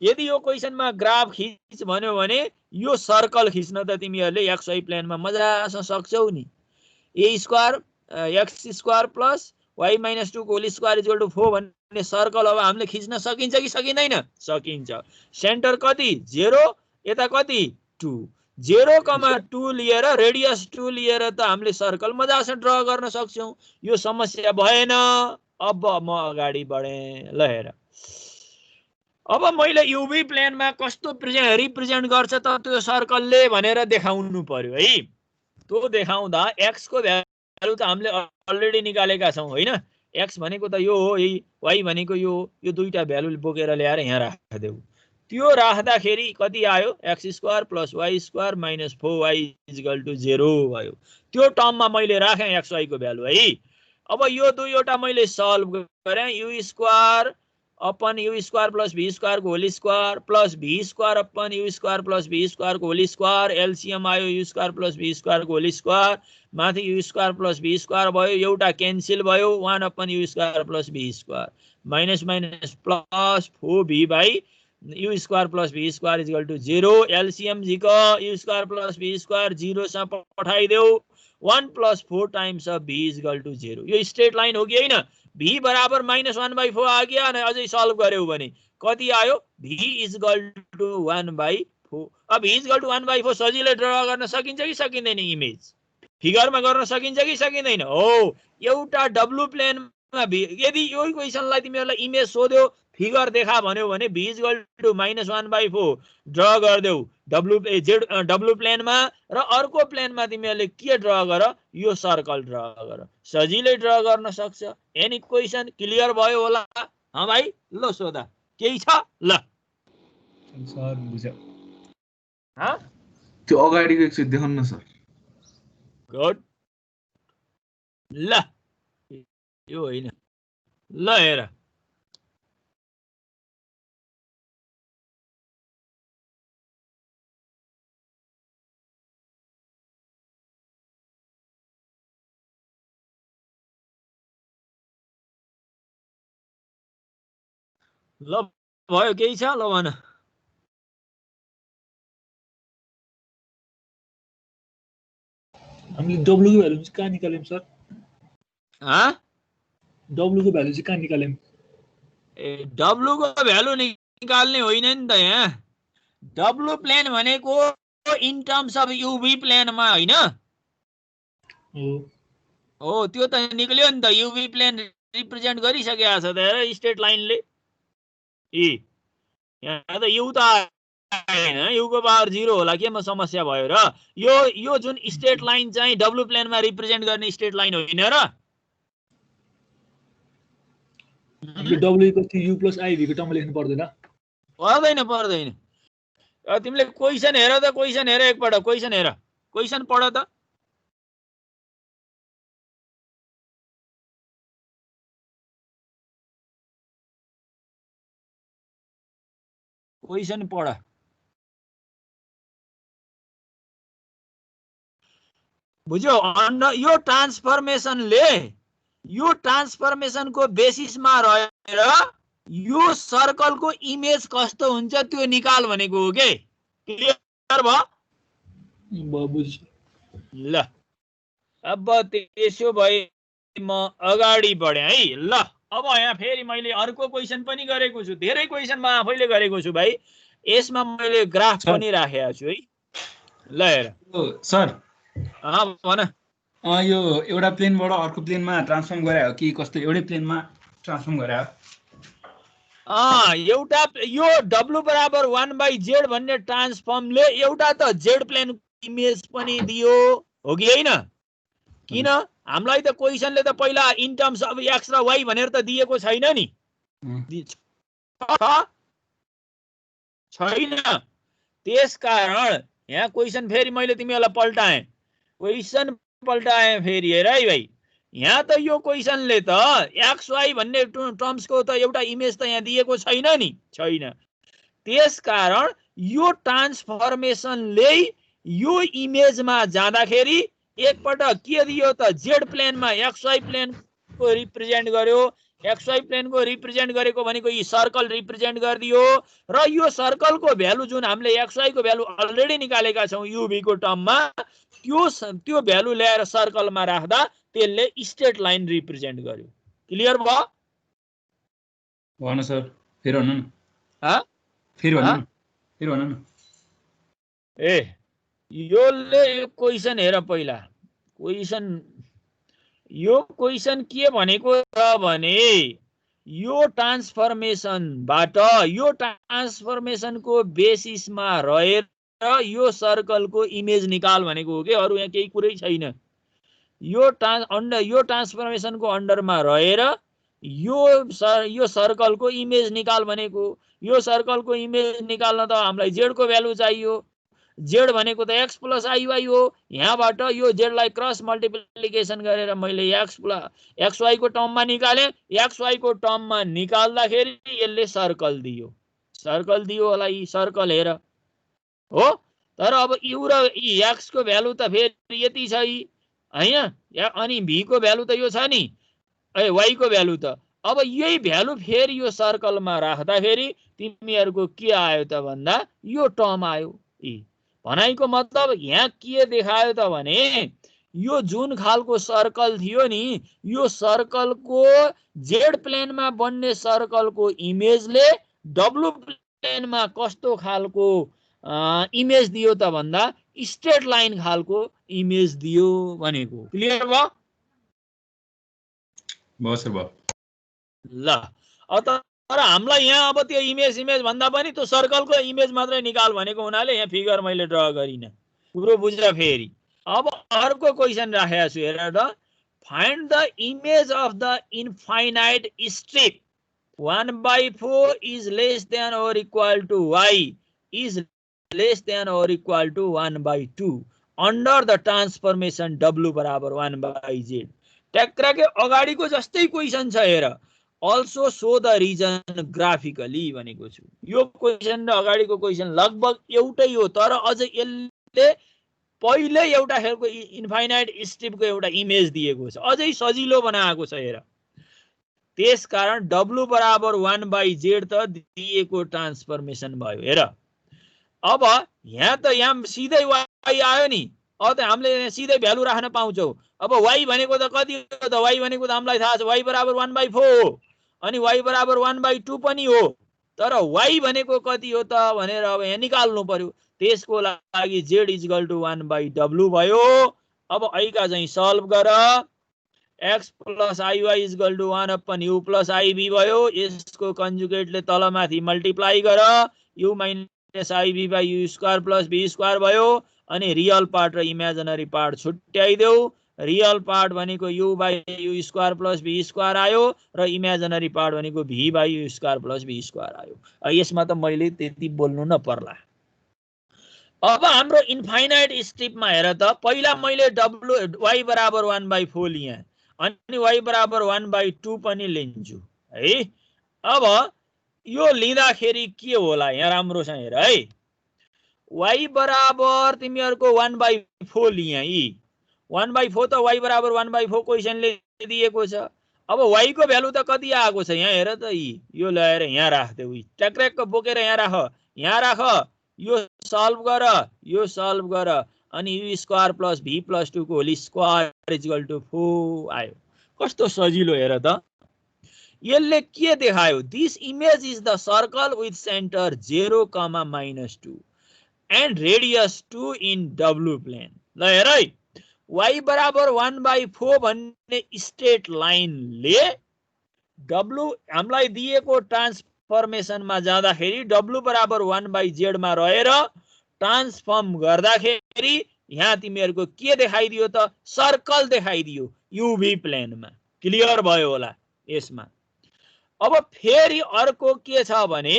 S1: यदि यो क्वेशनमा ग्राफ खिच भन्यो भने यो सर्कल खिच्न त तिमीहरूले xy प्लेनमा मजासँग सक्छौ नि a square x square plus y minus 2 को होल स्क्वायर इक्वल टु 4 भन्ने सर्कल अब हामीले खिच्न सकिन्छ कि सकिँदैन सकिन्छ सेन्टर कति 0 यता कति 2 0,2 लिएर रेडियस 2 लिएर त हामीले सर्कल मजासँग ड्रा गर्न सक्छौं यो समस्या भएन अब म अगाडि बढे ल हेर अब मैले युभी प्लेनमा कस्तो रिप्रेजेन्ट गर्छ त त्यो सर्कलले भनेर देखाउनु पर्यो है। त्यो देखाउँदा x को भ्यालु त हामीले अलरेडी निकालेका छौं हैन। x भनेको त यो हो, y भनेको यो हो। यो दुईटा भ्यालु बोकेर ल्याएर यहाँ राख्देऊ। त्यो राख्दाखेरि कति आयो? x² + y² - 4y = 0 भयो। त्यो टर्ममा मैले राखेँ xy को भ्यालु है। अब यो दुईवटा मैले सल्भ गरेँ। u² अपन u² + v² को whole square plus v² upon u² + v² को होल स्क्वायर, एलसीएम आयो u² + v² को होल स्क्वायर, माथि u² + v² भयो, एउटा क्यान्सल भयो, 1 upon u² + v² minus minus plus 4v/ u² + v² = 0। LCM जिको u² + v² 0 सँग पठाइदेऊ, 1 + 4 टाइम्स अफ v = 0। यो स्ट्रेट लाइन हो कि हैन? v बराबर -1/4 आ गया। अझै सल्भ गर्यौ भने कति आयो? v = 1/4। अब v = 1/4 सजिलै ड्रा गर्न सकिन्छ कि सकिँदैन? इमेज फिगरमा गर्न सकिन्छ कि सकिँदैन? हो, एउटा डब्लु प्लेनमा यदि यो क्वेशनलाई तिमीहरुलाई इमेज सोध्यो, फिगर देखा भन्यो भने v = -1/4 ड्रा गर्देऊ डब्लु प्लेनमा, र अर्को प्लेनमा तिमीहरुले के ड्रा गर? यो सर्कल ड्रा गर। सजिलै ड्रा गर्न सक्छ। एनी क्वेशन क्लियर भयो होला? ह भाइ, ल सोधा, केही छ? ल
S2: सर बुझ्यो।
S1: ह
S5: त्यो अगाडिको एकचोटि देखाउनु न सर।
S1: गुड। ल यो होइन, ल हेर, ल भयो, केही छ? ल भन।
S2: हामीले W को भ्यालु चाहिँ कहाँ निकाल्यौं सर? W को भ्यालु चाहिँ कहाँ निकाल्यौं?
S1: ए W को भ्यालु निकाल्ने होइन नि त यहाँ। W प्लेन भनेको इन टर्म्स अफ UV प्लेनमा हैन? हो, त्यो त निक्ल्यो नि त। UV प्लेन रिप्रेजेन्ट गरिसकेको छ त हेर स्ट्रेट लाइनले। यहाँ त U त आएन, U को पावर 0 होला के म समस्या भयो र? यो जुन स्ट्रेट लाइन चाहिँ W प्लेनमा रिप्रेजेन्ट गर्ने स्ट्रेट लाइन होइन र?
S2: W = U + IV को टर्म लेख्नु पर्दैन?
S1: पर्दैन। तिमीले क्वेशन हेर त, क्वेशन हेर एकपल्ट, क्वेशन हेर, क्वेशन पढ त। क्वेशन पढ। बुझ्यौ? यो ट्रान्सफर्मेसनको बेसिसमा रहेर यो सर्कलको इमेज कस्तो हुन्छ त्यो निकाल भनेको हो के। क्लियर भयो? ल अब त्यसो भए म अगाडि बढे है। ल अब यहाँ फेरि मैले अर्को क्वेशन पनि गरेको छु। धेरै क्वेशन म आफैले गरेको छु भाइ। यसमा मैले ग्राफ पनि राखेको छु है। ल हेर
S9: सर,
S1: भन।
S9: यो एउटा प्लेनबाट अर्को प्लेनमा ट्रान्सफर्म गरायो कि कस्तो? एउटै प्लेनमा ट्रान्सफर्म गरायो?
S1: एउटा यो W बराबर 1/z भन्ने ट्रान्सफर्मले एउटा त z प्लेन इमेज पनि दियो हो कि हैन? किन? हामीलाई त क्वेशनले त पहिला इन टर्म्स अफ x र y भनेर त दिएको छैन नि। छैन। त्यसकारण यहाँ क्वेशन फेरि मैले तिमीहरुलाई पल्टाएँ। क्वेशन पल्टाएँ फेरि हेर है भाइ। यहाँ त यो क्वेशनले त एक्स वाई भन्ने टर्म्सको त एउटा इमेज त यहाँ दिएको छैन नि। छैन। त्यसकारण यो ट्रान्सफर्मेसनले यो इमेजमा जाँदाखेरि एकपटक के दियो त? जेड प्लेनमा एक्सवाई प्लेनको रिप्रेजेन्ट गर्यो। एक्सवाई प्लेनको रिप्रेजेन्ट गरेको भनेको यी सर्कल रिप्रेजेन्ट गरिदियो, र यो सर्कलको भ्यालु जुन हामीले एक्सवाई को भ्यालु अलरेडी निकालेका छौं युभी को टर्ममा, त्यो भ्यालु ल्याएर सर्कलमा राख्दा त्यसले स्ट्रेट लाइन रिप्रेजेन्ट गर्यो। क्लियर भयो?
S9: भन सर, फेरि भन्नु न। फेरि भन्नु न।
S1: योले क्वेशन हेर पहिला। क्वेशन यो क्वेशन के भनेको छ भने यो ट्रान्सफर्मेसनबाट यो ट्रान्सफर्मेसनको बेसिसमा रहेर यो सर्कलको इमेज निकाल भनेको हो कि अरु यहाँ केही कुरै छैन। यो ट्रान्सफर्मेसनको अन्डरमा रहेर यो सर्कलको इमेज निकाल भनेको। यो सर्कलको इमेज निकाल्न त हामीलाई z को भ्यालु चाहियो। z भनेको त x + iy हो। यहाँबाट यो z लाई क्रस मल्टिप्लिकेसन गरेर मैले xy को टर्ममा निकाले। xy को टर्ममा निकाल्दाखेरि यसले सर्कल दियो होला। यी सर्कल हेर हो। तर अब u र x को भ्यालु त फेरि यति छ हैन, अनि v को भ्यालु त यो छ नि, y को भ्यालु त। अब यही भ्यालु फेरि यो सर्कलमा राख्दाखेरि तिमीहरुको के आयो त भन्दा यो टर्म आयो। भनाइको मतलब यहाँ के देखायो त भने यो जुन खालको सर्कल थियो नि, यो सर्कलको z प्लेनमा बन्ने सर्कलको इमेजले w प्लेनमा कस्तो खालको इमेज दियो त भन्दा स्ट्रेट लाइन खालको इमेज दियो भनेको। क्लियर भयो?
S9: सर भयो।
S1: ल तर हामीलाई यहाँ अब त्यो इमेज भन्दा पनि त्यो सर्कलको इमेज मात्रै निकाल भनेको हुनाले यहाँ फिगर मैले ड्रा गरिन। पुरो बुझ्न फेरि अब अर्को क्वेशन राखेको छु हेर त। Find the image of the infinite strip 1/4 is less than or equal to y is less than or equal to 1/2 under the transformation w बराबर 1/z। ट्याक्राके अगाडिको जस्तै क्वेशन छ हेर। Also so the region graphically भनेको छु। यो क्वेशन र अगाडिको क्वेशन लगभग एउटै हो, तर अझ यसले पहिले एउटा खेलको इन्फाइनाइट स्ट्रिपको एउटा इमेज दिएको छ, अझै सजिलो बनाएको छ हेर। त्यसकारण w बराबर 1/z त दिएको ट्रान्सफर्मेसन भयो हेर। अब यहाँ त यहाँ सिधै y आयो नि, अब त हामीले सिधै भ्यालु राख्न पाउँछौ। अब y भनेको त कति हो त? y भनेको त हामीलाई थाहा छ y बराबर 1/4 हो, अनि y बराबर 1/2 पनि हो। तर y भनेको कति हो त भनेर अब यहाँ निकाल्नु पर्यो। त्यसको लागि z इक्वल टु 1/w भयो। अब का चाहिँ सल्भ गर। x + iy equal to 1/u + ib भयो। यसको कन्जुगेटले तलमाथि मल्टिप्लाई गर। u - ib/u² + v² भयो। अनि रियल पार्ट र इमेजिनरी पार्ट छुट्याइदेऊ। रियल पार्ट भनेको u/u² + v² आयो र इमेजिनरी पार्ट भनेको v/u² + v² आयो। यसमा त मैले त्यति बोल्नु न पर्ला। अब हाम्रो इन्फाइनाइट स्ट्रिपमा हेर त, पहिला मैले y बराबर 1/4 लिए, अनि y बराबर 1/2 पनि लिन्छु है। अब यो लिँदाखेरि के होला यहाँ राम्रोसँग हेर है। y बराबर तिमीहरुको 1/4 लिए, 1/4 त y बराबर 1/4 क्वेशनले दिएको छ। अब y को भ्यालु त कति आएको छ यहाँ हेर त। यो ल्याएर यहाँ राख्देऊ, ट्याक्र्याक बोकेर यहाँ राख, यहाँ राख। यो सल्भ गर अनि u² + v + 2 को होल स्क्वायर इक्वल टु 4 आयो। कस्तो सजिलो हेर त। यसले के देखायो? This image is the circle with centre 0, -2 and radius 2 in w plane. ल हेर है, y बराबर 1/4 भन्ने स्ट्रेट लाइनले w हामीलाई दिएको ट्रान्सफर्मेसनमा जाँदाखेरि w बराबर 1/z मा रहेर ट्रान्सफर्म गर्दाखेरि यहाँ तिमीहरुको के देखाइदियो त? सर्कल देखाइदियो uv प्लेनमा। क्लियर भयो होला यसमा। अब फेरि अर्को के छ भने,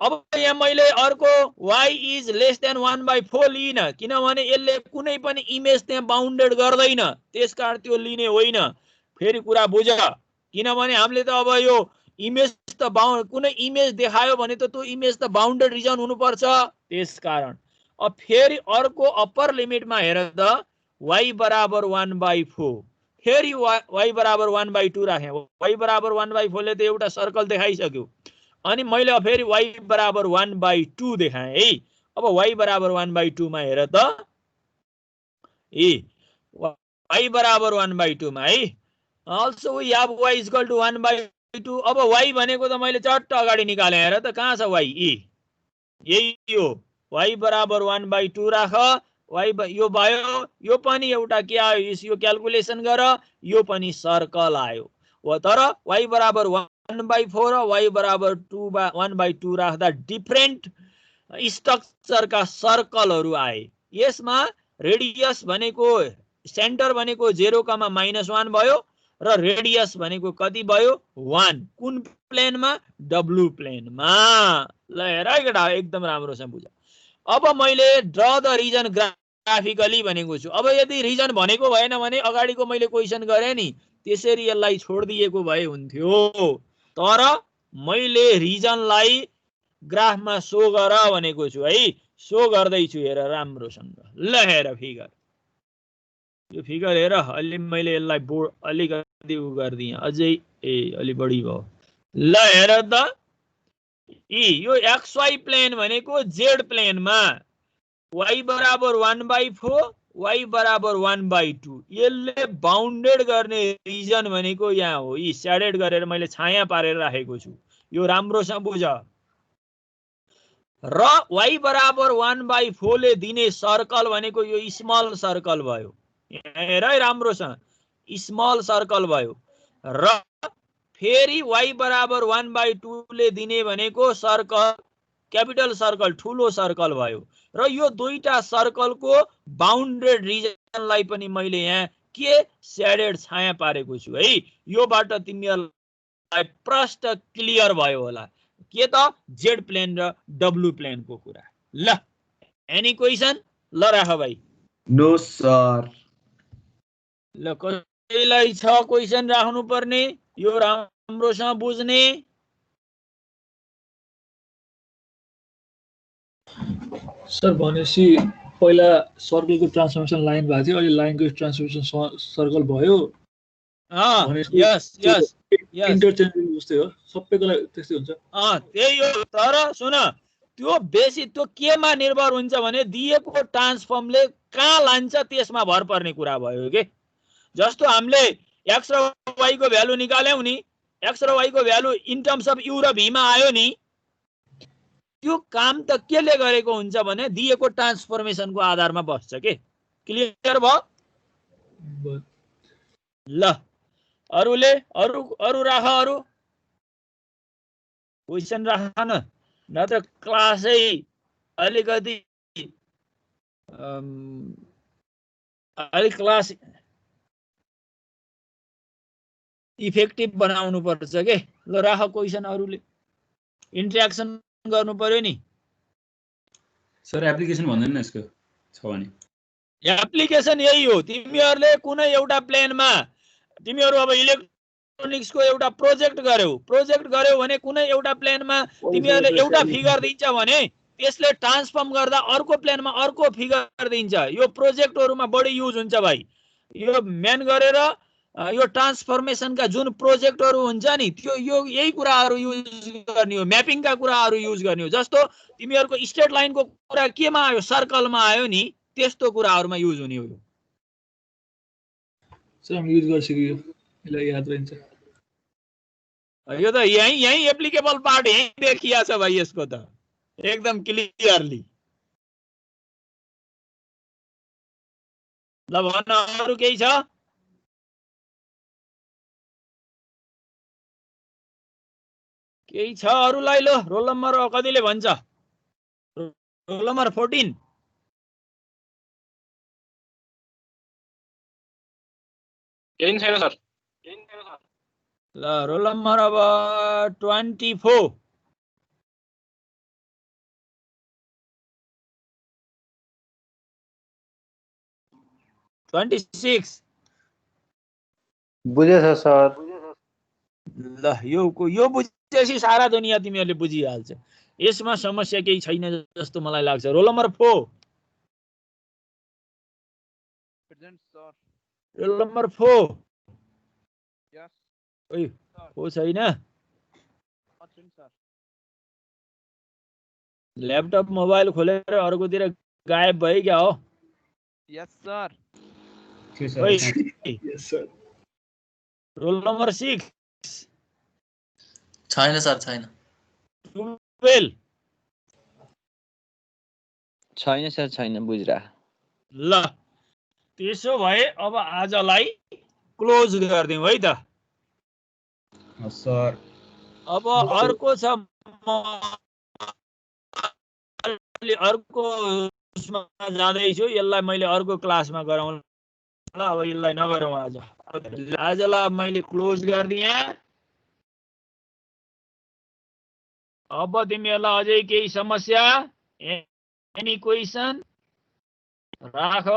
S1: अब यहाँ मैले अर्को y इज लेस देन 1/4 लिइन, किनभने यसले कुनै पनि इमेज त्यहाँ बाउन्डेड गर्दैन, त्यसकारण त्यो लिने होइन। फेरि कुरा बुझ, किनभने हामीले त अब यो इमेज त कुनै इमेज देखायो भने त त्यो इमेज त बाउन्डेड रिजन हुनुपर्छ, त्यसकारण। अब फेरि अर्को अप्पर लिमिटमा हेर त, y बराबर 1/4, फेरि y बराबर 1/2 राखे। y बराबर 1/4 ले त एउटा सर्कल देखाइसक्यो, अनि मैले फेरि y बराबर 1/2 देखाएँ है। अब y बराबर 1/2 मा हेर त, y बराबर 1/2 मा है। Also we have y equal to 1/2। अब y भनेको त मैले चट्ट अगाडि निकाले हेर त, कहाँ छ y? यही हो, y बराबर 1/2 राख। यो भयो, यो पनि एउटा के आयो, यो क्याल्कुलेसन गर, यो पनि सर्कल आयो। तर y बराबर 1/4 र y बराबर 1/2 राख्दा डिफरेन्ट स्ट्रक्चरका सर्कलहरू आए। यसमा रेडियस भनेको सेन्टर भनेको 0,-1 भयो र रेडियस भनेको कति भयो 1। कुन प्लेनमा? डब्लु प्लेनमा। ल हेर केटा एकदम राम्रोसँग बुझ। अब मैले ड्र द रिजन ग्राफिकली भनेको छु। अब यदि रिजन भनेको भएन भने अगाडिको मैले क्वेशन गरे नि त्यसरी यसलाई छोडिदिएको भए हुन्थ्यो, तर मैले रिजनलाई ग्राफमा शो गर भनेको छु है। शो गर्दैछु हेर राम्रोसँग। ल हेर फिगर, यो फिगर हेर। अलि मैले यसलाई बोर्ड अलिकति उ गर्दिएँ अझै अलि बढी भयो। ल हेर त यो XY प्लेन भनेको Z प्लेनमा y बराबर 1/4 y बराबर 1/2 यसले बाउन्डेड गर्ने रिजन भनेको यहाँ हो। यी स्याडेड गरेर मैले छाया पारेर राखेको छु, यो राम्रोसँग बुझ। र y बराबर 1/4 ले दिने सर्कल भनेको यो स्मल सर्कल भयो। हेर है राम्रोसँग, स्मल सर्कल भयो। र फेरि y बराबर 1/2 ले दिने भनेको सर्कल क्यापिटल सर्कल ठुलो सर्कल भयो। र यो दुईटा सर्कलको बाउन्डेड रिजनलाई पनि मैले यहाँ के स्याडेड छाया पारेको छु है। योबाट तिमीहरूलाई प्रष्ट क्लियर भयो होला के त जेड प्लेन र डब्लु प्लेनको कुरा। ल एनी क्वेशन? ल राख भाइ।
S5: No sir.
S1: ल कसैलाई छ क्वेशन राख्नु पर्ने यो राम्रोसँग बुझ्ने?
S2: सर भनेपछि पहिला सर्कलको ट्रान्सफर्मेसन लाइन भएको थियो, अहिले लाइनको ट्रान्सफर्मेसन सर्कल भयो।
S1: यस यस यस
S2: इन्टरचेन्जेबल जस्तै हो, सबैको लागि त्यस्तै हुन्छ।
S1: त्यही हो। तर सुन त्यो बेसी त्यो केमा निर्भर हुन्छ भने दिएको ट्रान्सफर्मले कहाँ लान्छ त्यसमा भर पर्ने कुरा भयो के। जस्तो हामीले x र y को भ्यालु निकाल्यौं नि, x र y को value in terms of u र v मा आयो नि, त्यो काम त केले गरेको हुन्छ भने दिएको ट्रान्सफर्मेसनको आधारमा बस्छ के। क्लियर भयो? ल अरूले अरू राख, अरू क्वेशन राख न, नत्र क्लासै अलिकति अलिक क्लास इफेक्टिभ बनाउनु पर्छ के। ल राख क्वेशन, अरूले इन्ट्रेक्सन गर्नु पर्यो नि।
S9: सर एप्लिकेसन भन्दैन यसको छ भने?
S1: एप्लिकेसन यही हो, तिमीहरूले कुनै एउटा प्लेनमा तिमीहरू अब इलेक्ट्रोनिक्सको एउटा प्रोजेक्ट गर्यौ भने कुनै एउटा प्लेनमा तिमीहरूले एउटा फिगर दिन्छ भने त्यसले ट्रान्सफर्म गर्दा अर्को प्लेनमा अर्को फिगर दिन्छ। यो प्रोजेक्टहरुमा बढी युज हुन्छ भाइ। यो मेन गरेर यो ट्रान्सफर्मेसनका जुन प्रोजेक्टहरु हुन्छ नि त्यो यही कुराहरु युज गर्ने हो, म्यापिङका कुराहरु युज गर्ने हो। जस्तो तिमीहरुको स्ट्रेट लाइनको कुरा केमा आयो? सर्कलमा आयो नि, त्यस्तो कुराहरुमा युज हुने हो।
S2: सर हामी युज गरिसक्यो, यसलाई याद रहन्छ।
S1: यो त यही एप्लिकेबल पार्ट यही देखिया छ भाइ, यसको त एकदम क्लियरली। ल भन्न अरु केही छ? केही छ अरुलाई? लो रोल नम्बर कतिले भन्छ? Roll number 14।
S6: केही छैन सर।
S1: ल रोल नम्बर अब 24।
S4: बुझेछ सर।
S1: ल यो बुझेपछि सारा दुनिया तिमीहरूले बुझिहाल्छ। यसमा समस्या केही छैन जस्तो मलाई लाग्छ। Roll number 4। Roll number 4। ओइ हो छैन? ल्यापटप मोबाइल खोलेर अर्कोतिर गायब भयो क्या हो?
S4: यस सर।
S2: यस सर।
S1: Roll number 6।
S10: छैन सर, छैन।
S1: 12।
S7: छैन सर, छैन, बुझिरा।
S1: ल त्यसो भए अब आजलाई क्लोज गर्दियौं है त।
S9: सर
S1: अब अर्को छ अर्को उसमा जाँदैछु यसलाई मैले अर्को क्लासमा गराउँला अब यसलाई नगरौँ आजलाई मैले क्लोज गरिदिएँ अब तिमीहरूलाई अझै केही समस्या एनी क्वेसन राख